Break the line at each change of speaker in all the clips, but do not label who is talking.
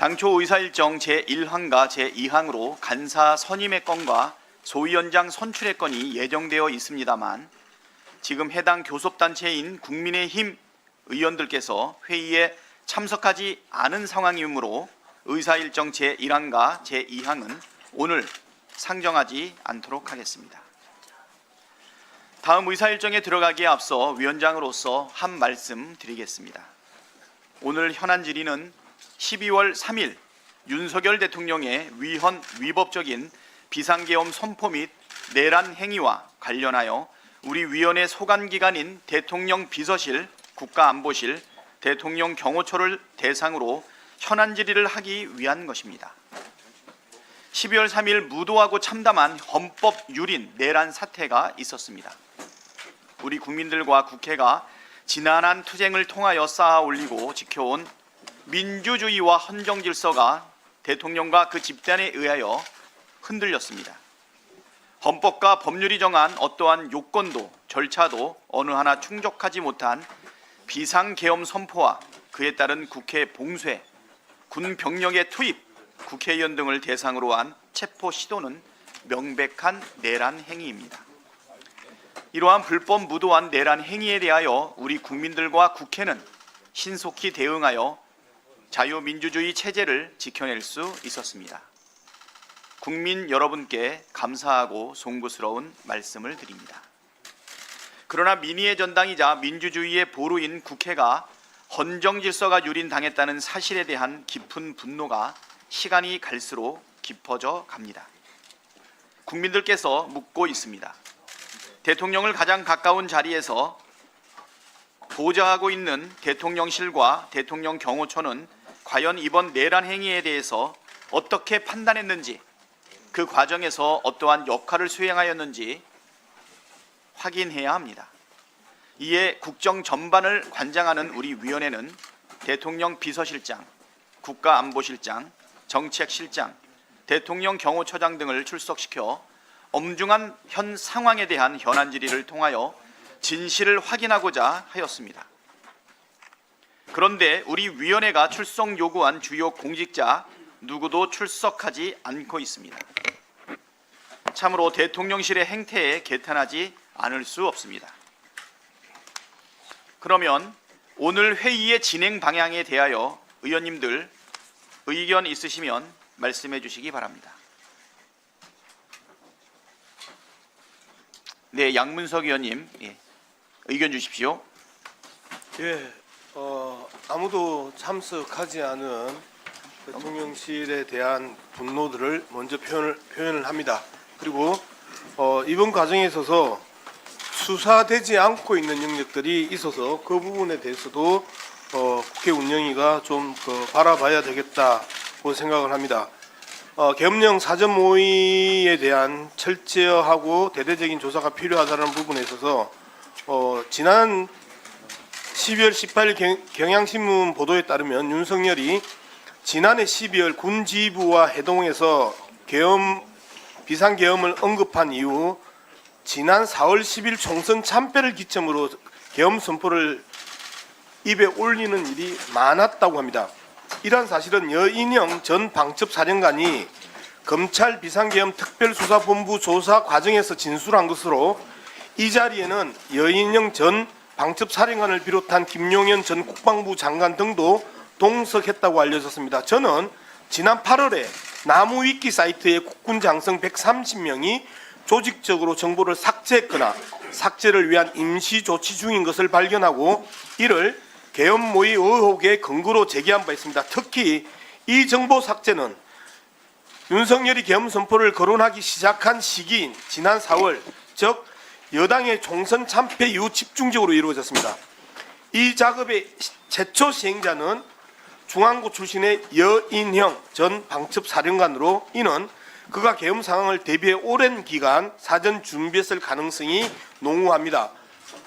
당초 의사일정 제1항과 제2항으로 간사 선임의 건과 소위원장 선출의 건이 예정되어 있습니다만 지금 해당 교섭단체인 국민의힘 의원들께서 회의에 참석하지 않은 상황이므로 의사일정 제1항과 제2항은 오늘 상정하지 않도록 하겠습니다. 다음 의사일정에 들어가기에 앞서 위원장으로서 한 말씀 드리겠습니다. 오늘 현안 질의는 12월 3일 윤석열 대통령의 위헌 위법적인 비상계엄 선포 및 내란 행위와 관련하여 우리 위원회 소관기관인 대통령 비서실, 국가안보실, 대통령 경호처를 대상으로 현안 질의를 하기 위한 것입니다. 12월 3일 무도하고 참담한 헌법 유린 내란 사태가 있었습니다. 우리 국민들과 국회가 지난한 투쟁을 통하여 쌓아 올리고 지켜온 민주주의와 헌정 질서가 대통령과 그 집단에 의하여 흔들렸습니다. 헌법과 법률이 정한 어떠한 요건도 절차도 어느 하나 충족하지 못한 비상계엄 선포와 그에 따른 국회 봉쇄, 군 병력의 투입, 국회의원 등을 대상으로 한 체포 시도는 명백한 내란 행위입니다. 이러한 불법 무도한 내란 행위에 대하여 우리 국민들과 국회는 신속히 대응하여 자유민주주의 체제를 지켜낼 수 있었습니다. 국민 여러분께 감사하고 송구스러운 말씀을 드립니다. 그러나 민의의 전당이자 민주주의의 보루인 국회가 헌정질서가 유린당했다는 사실에 대한 깊은 분노가 시간이 갈수록 깊어져 갑니다. 국민들께서 묻고 있습니다. 대통령을 가장 가까운 자리에서 보좌하고 있는 대통령실과 대통령 경호처는 과연 이번 내란 행위에 대해서 어떻게 판단했는지, 그 과정에서 어떠한 역할을 수행하였는지 확인해야 합니다. 이에 국정 전반을 관장하는 우리 위원회는 대통령 비서실장, 국가안보실장, 정책실장, 대통령 경호처장 등을 출석시켜 엄중한 현 상황에 대한 현안 질의를 통하여 진실을 확인하고자 하였습니다. 그런데 우리 위원회가 출석 요구한 주요 공직자 누구도 출석하지 않고 있습니다. 참으로 대통령실의 행태에 개탄하지 않을 수 없습니다. 그러면 오늘 회의의 진행 방향에 대하여 의원님들 의견 있으시면 말씀해 주시기 바랍니다. 네, 양문석 의원님, 의견 주십시오.
아무도 참석하지 않은 대통령실에 대한 분노들을 먼저 표현을 합니다. 그리고 이번 과정에 있어서 수사되지 않고 있는 영역들이 있어서 그 부분에 대해서도 국회 운영위가 좀 바라봐야 되겠다고 생각을 합니다. 계엄령 사전 모의에 대한 철저하고 대대적인 조사가 필요하다는 부분에 있어서 지난 12월 18일 경향신문 보도에 따르면 윤석열이 지난해 12월 군 지휘부와 해동에서 비상계엄을 언급한 이후 지난 4월 10일 총선 참패를 기점으로 계엄 선포를 입에 올리는 일이 많았다고 합니다. 이러한 사실은 여인영 전 방첩사령관이 검찰 비상계엄 특별수사본부 조사 과정에서 진술한 것으로 이 자리에는 여인영 전 방첩사령관을 비롯한 김용현 전 국방부 장관 등도 동석했다고 알려졌습니다. 저는 지난 8월에 나무위키 사이트에 국군 장성 130명이 조직적으로 정보를 삭제했거나 삭제를 위한 임시 조치 중인 것을 발견하고 이를 계엄 모의 의혹의 근거로 제기한 바 있습니다. 특히 이 정보 삭제는 윤석열이 계엄 선포를 거론하기 시작한 시기인 지난 4월, 즉 여당의 총선 참패 이후 집중적으로 이루어졌습니다. 이 작업의 최초 시행자는 중앙고 출신의 여인형 전 방첩사령관으로 이는 그가 계엄 상황을 대비해 오랜 기간 사전 준비했을 가능성이 농후합니다.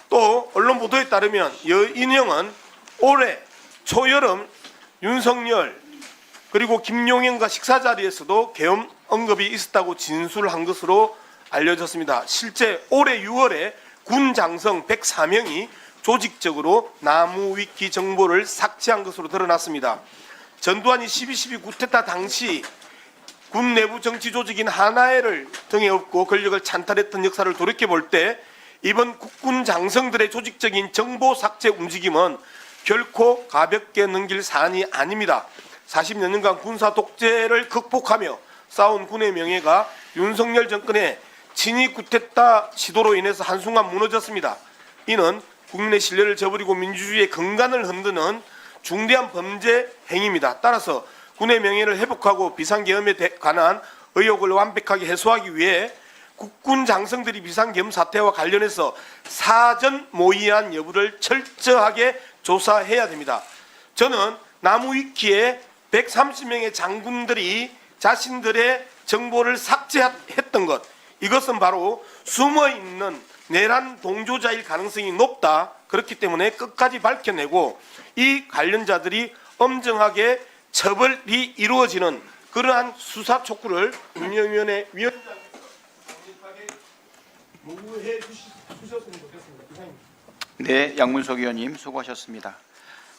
또 언론 보도에 따르면 여인형은 올해 초여름 윤석열 그리고 김용현과 식사 자리에서도 계엄 언급이 있었다고 진술한 것으로 알려졌습니다. 실제 올해 6월에 군 장성 104명이 조직적으로 나무위키 정보를 삭제한 것으로 드러났습니다. 전두환이 12.12 쿠데타 당시 군 내부 정치 조직인 하나회를 등에 업고 권력을 찬탈했던 역사를 돌이켜볼 때 이번 국군 장성들의 조직적인 정보 삭제 움직임은 결코 가볍게 넘길 사안이 아닙니다. 40여 년간 군사 독재를 극복하며 쌓은 군의 명예가 윤석열 정권의 친위 쿠데타 시도로 인해서 한순간 무너졌습니다. 이는 국민의 신뢰를 저버리고 민주주의의 근간을 흔드는 중대한 범죄 행위입니다. 따라서 군의 명예를 회복하고 비상계엄에 관한 의혹을 완벽하게 해소하기 위해 국군 장성들이 비상계엄 사태와 관련해서 사전 모의한 여부를 철저하게 조사해야 됩니다. 저는 나무위키에 130명의 장군들이 자신들의 정보를 삭제했던 것, 이것은 바로 숨어있는 내란 동조자일 가능성이 높다. 그렇기 때문에 끝까지 밝혀내고 이 관련자들이 엄정하게 처벌이 이루어지는 그러한 수사 촉구를 운영위원회 위원장님께서 강력하게 요구해 주셨으면 좋겠습니다. 이상입니다.
네, 양문석 의원님 수고하셨습니다.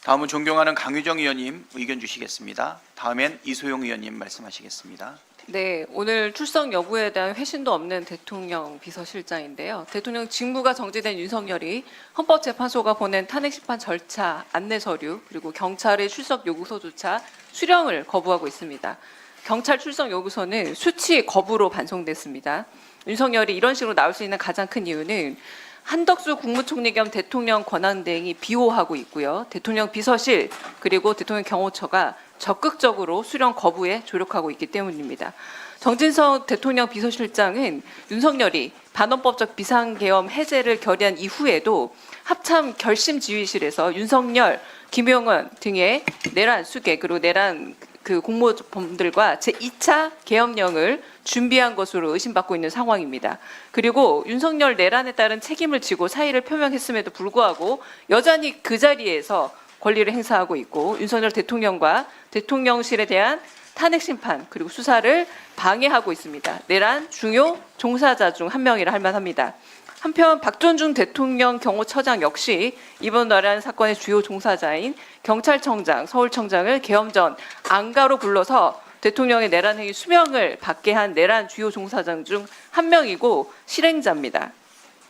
다음은 존경하는 강유정 의원님 의견 주시겠습니다. 다음엔 이소영 의원님 말씀하시겠습니다.
네, 오늘 출석 여부에 대한 회신도 없는 대통령 비서실장인데요. 대통령 직무가 정지된 윤석열이 헌법재판소가 보낸 탄핵심판 절차, 안내 서류, 그리고 경찰의 출석 요구서조차 수령을 거부하고 있습니다. 경찰 출석 요구서는 수치 거부로 반송됐습니다. 윤석열이 이런 식으로 나올 수 있는 가장 큰 이유는 한덕수 국무총리 겸 대통령 권한대행이 비호하고 있고요. 대통령 비서실 그리고 대통령 경호처가 적극적으로 수령 거부에 조력하고 있기 때문입니다. 정진석 대통령 비서실장은 윤석열이 반헌법적 비상계엄 해제를 결의한 이후에도 합참 결심지휘실에서 윤석열, 김용원 등의 내란 수계 그리고 내란 공모범들과 제2차 계엄령을 준비한 것으로 의심받고 있는 상황입니다. 그리고 윤석열 내란에 따른 책임을 지고 사의를 표명했음에도 불구하고 여전히 그 자리에서 권리를 행사하고 있고 윤석열 대통령과 대통령실에 대한 탄핵 심판 그리고 수사를 방해하고 있습니다. 내란 중요 종사자 중 한 명이라 할 만합니다. 한편 박존중 대통령 경호처장 역시 이번 내란 사건의 주요 종사자인 경찰청장, 서울청장을 계엄 전 안가로 불러서 대통령의 내란 행위 수명을 받게 한 내란 주요 종사장 중 한 명이고 실행자입니다.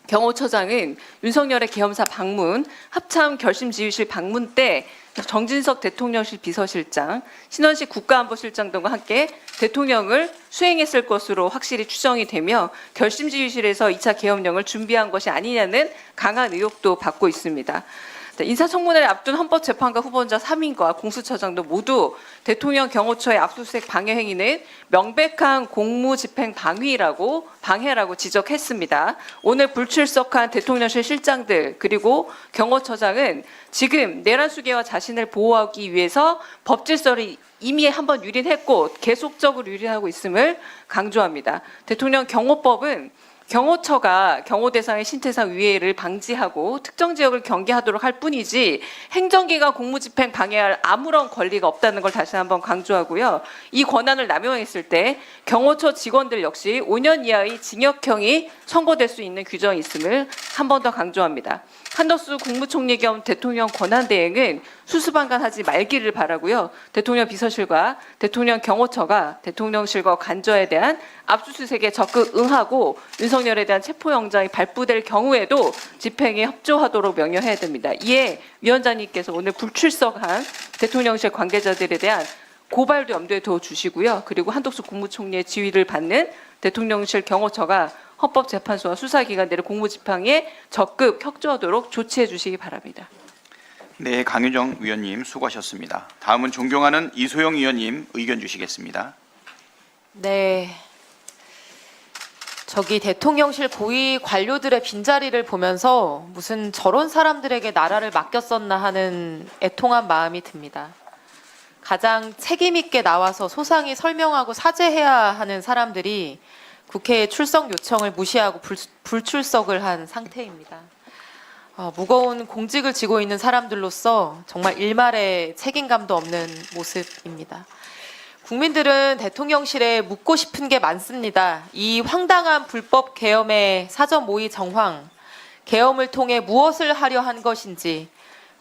경호처장은 윤석열의 계엄사 방문, 합참 결심지휘실 방문 때 정진석 대통령실 비서실장, 신원식 국가안보실장 등과 함께 대통령을 수행했을 것으로 확실히 추정이 되며 결심지휘실에서 2차 계엄령을 준비한 것이 아니냐는 강한 의혹도 받고 있습니다. 인사청문회를 앞둔 헌법재판관 후보자 3인과 공수처장도 모두 대통령 경호처의 압수수색 방해 행위는 명백한 공무집행 방해라고 지적했습니다. 오늘 불출석한 대통령실 실장들 그리고 경호처장은 지금 내란 수계와 자신을 보호하기 위해서 법질서를 이미 한번 유린했고 계속적으로 유린하고 있음을 강조합니다. 대통령 경호법은 경호처가 경호 대상의 신태상 위해를 방지하고 특정 지역을 경계하도록 할 뿐이지 행정기관 공무집행 방해할 아무런 권리가 없다는 걸 다시 한번 강조하고요. 이 권한을 남용했을 때 경호처 직원들 역시 5년 이하의 징역형이 선고될 수 있는 규정이 있음을 한 번 더 강조합니다. 한덕수 국무총리 겸 대통령 권한대행은 수수방관하지 말기를 바라고요. 대통령 비서실과 대통령 경호처가 대통령실과 관저에 대한 압수수색에 적극 응하고 윤석열에 대한 체포영장이 발부될 경우에도 집행에 협조하도록 명령해야 됩니다. 이에 위원장님께서 오늘 불출석한 대통령실 관계자들에 대한 고발도 염두에 둬 주시고요. 그리고 한덕수 국무총리의 지휘를 받는 대통령실 경호처가 헌법재판소와 수사기관들의 공무집행에 적극 협조하도록 조치해 주시기 바랍니다.
네, 강유정 위원님 수고하셨습니다. 다음은 존경하는 이소영 의원님 의견 주시겠습니다.
네. 저기 대통령실 고위 관료들의 빈자리를 보면서 무슨 저런 사람들에게 나라를 맡겼었나 하는 애통한 마음이 듭니다. 가장 책임 있게 나와서 소상히 설명하고 사죄해야 하는 사람들이 국회에 출석 요청을 무시하고 불출석을 한 상태입니다. 무거운 공직을 지고 있는 사람들로서 정말 일말의 책임감도 없는 모습입니다. 국민들은 대통령실에 묻고 싶은 게 많습니다. 이 황당한 불법 계엄의 사전 모의 정황, 계엄을 통해 무엇을 하려 한 것인지,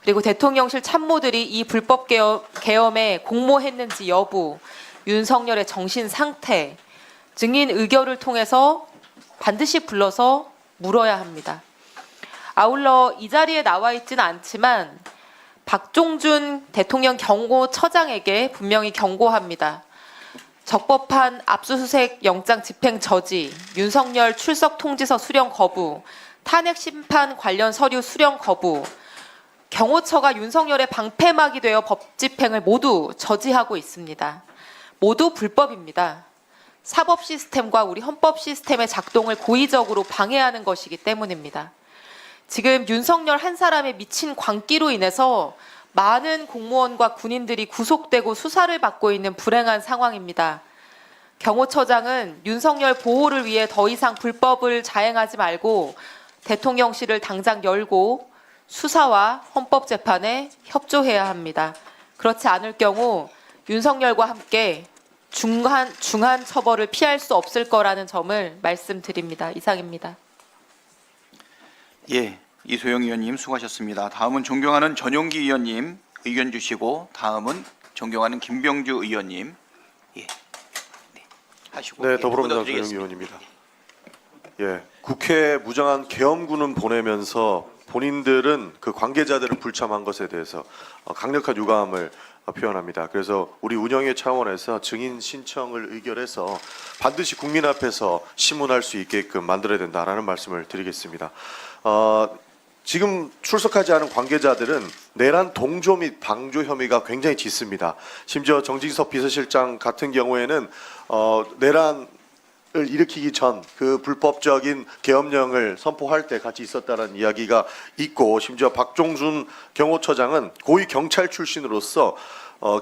그리고 대통령실 참모들이 이 불법 계엄에 공모했는지 여부, 윤석열의 정신 상태, 증인 의결을 통해서 반드시 불러서 물어야 합니다. 아울러 이 자리에 나와 있지는 않지만 박종준 대통령 경호처장에게 분명히 경고합니다. 적법한 압수수색 영장 집행 저지, 윤석열 출석 통지서 수령 거부, 탄핵 심판 관련 서류 수령 거부, 경호처가 윤석열의 방패막이 되어 법 집행을 모두 저지하고 있습니다. 모두 불법입니다. 사법 시스템과 우리 헌법 시스템의 작동을 고의적으로 방해하는 것이기 때문입니다. 지금 윤석열 한 사람의 미친 광기로 인해서 많은 공무원과 군인들이 구속되고 수사를 받고 있는 불행한 상황입니다. 경호처장은 윤석열 보호를 위해 더 이상 불법을 자행하지 말고 대통령실을 당장 열고 수사와 헌법재판에 협조해야 합니다. 그렇지 않을 경우 윤석열과 함께 중한 처벌을 피할 수 없을 거라는 점을 말씀드립니다. 이상입니다.
예, 이소영 의원님 수고하셨습니다. 다음은 존경하는 전용기 의원님 의견 주시고 다음은 존경하는 김병주 의원님 하시고
네,
예,
더불어민주당
드리겠습니다.
전용기 의원입니다. 예, 국회 무장한 계엄군은 보내면서 본인들은 그 관계자들을 불참한 것에 대해서 강력한 유감을 표현합니다. 그래서 우리 운영위 차원에서 증인 신청을 의결해서 반드시 국민 앞에서 심문할 수 있게끔 만들어야 된다라는 말씀을 드리겠습니다. 지금 출석하지 않은 관계자들은 내란 동조 및 방조 혐의가 굉장히 짙습니다. 심지어 정진석 비서실장 같은 경우에는 내란을 일으키기 전 그 불법적인 계엄령을 선포할 때 같이 있었다는 이야기가 있고, 심지어 박종준 경호처장은 고위 경찰 출신으로서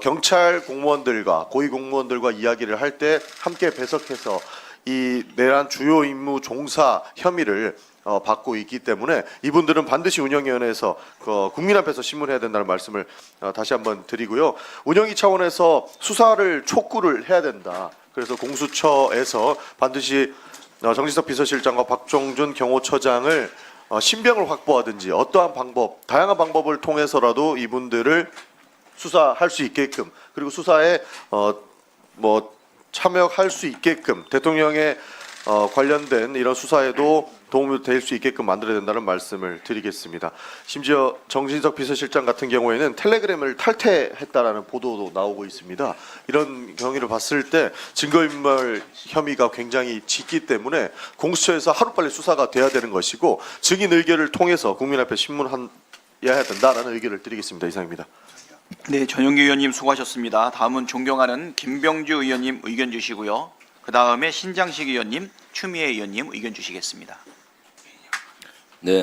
경찰 공무원들과 고위 공무원들과 이야기를 할 때 함께 배석해서 이 내란 주요 임무 종사 혐의를 받고 있기 때문에 이분들은 반드시 운영위원회에서 국민 앞에서 신문해야 된다는 말씀을 다시 한번 드리고요. 운영위 차원에서 수사를 촉구를 해야 된다. 그래서 공수처에서 반드시 정진석 비서실장과 박종준 경호처장을 신병을 확보하든지 어떠한 방법, 다양한 방법을 통해서라도 이분들을 수사할 수 있게끔, 그리고 수사에 참여할 수 있게끔 대통령의 관련된 이런 수사에도 도움이 될 수 있게끔 만들어야 된다는 말씀을 드리겠습니다. 심지어 정진석 비서실장 같은 경우에는 텔레그램을 탈퇴했다라는 보도도 나오고 있습니다. 이런 경위를 봤을 때 증거인멸 혐의가 굉장히 짙기 때문에 공수처에서 하루빨리 수사가 돼야 되는 것이고, 증인 의결을 통해서 국민 앞에 신문해야 된다라는 의견을 드리겠습니다. 이상입니다.
네, 전용기 의원님 수고하셨습니다. 다음은 존경하는 김병주 의원님 의견 주시고요. 그 다음에 신장식 의원님, 추미애 의원님 의견 주시겠습니다.